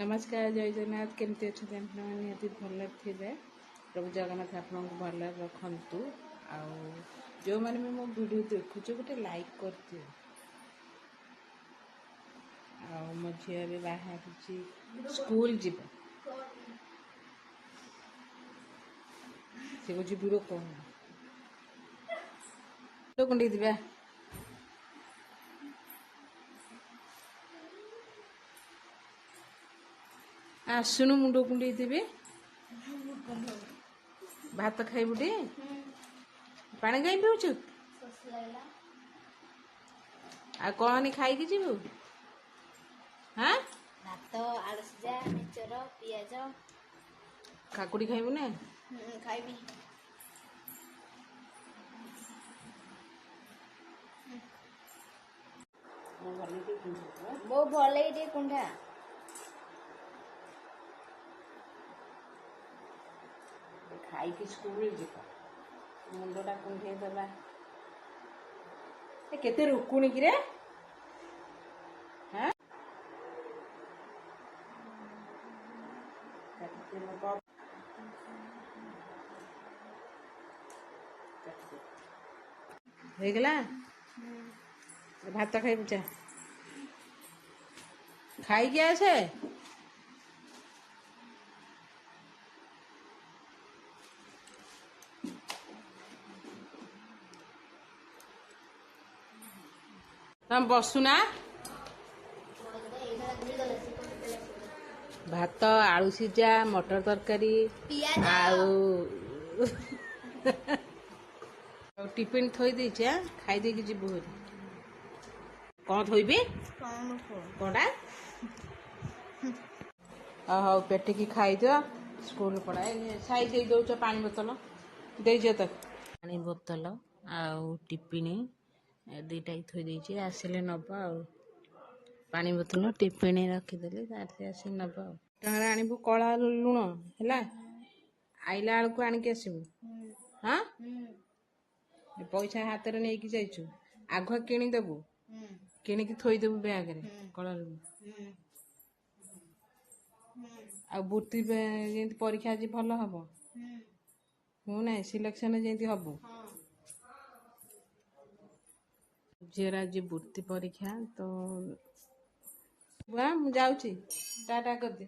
नमस्कार जय जगन्नाथ केमती अच्छे निहती भल थे प्रभु जगन्नाथ आपन को भल रखु जो मैंने भी मो वीडियो देखुचे गोटे लाइक कर दियो मो झी भी बाहर स्कूल जीव से कौन वीडियो कौन कुंडे दिवा आसुनु मुंड कुंडे देवे भात खाइबु टे पानी कहीं पिउछु आ कौन खाई जीवु हाँ भात आलू सिझा मिक्सचर पियाज काकुड़ी खाइबु ना खाइबी वो भले टे कुंडा खाई कि स्कूल जीव मुंडा कुंडे दबा केते रुकुणी कि रे हाँ ହେଇଗଲା ଭାତ ଖାଇବୁ ଚା ଖାଇକି ଆସେ ତମେ ବସୁନା ଭାତ ଆଳୁ ସିଝା ମଟର ତରକାରୀ ଆଉ टिफिन थोई देछे खाई दे कि जीवु कौन थोइबे कोडा हो पेट की खाई दियो स्कूल पड़ा साई दे दउछ पानी बोतल दे जे तक पानी बोतल आउ टिफिन दुईटा थोई देछे आसिले नब आ पानी बोतल टिफिन रखीदेले तार आस नब टंगा आनिबु कला लुण है आइला बेलू आणिक आसबू हाँ पैसा हाथ में नहीं जाइछु आगुआ किणीदेबू किणिकी थोईदेबू बैग रे कला लुण आ बुर्ती जेंति परीक्षा आज भल हम हूँ ना सिलेक्शन जेंति हम झीर आज बुर्ती परीक्षा तो बुआ मुझे टाटा कर दे।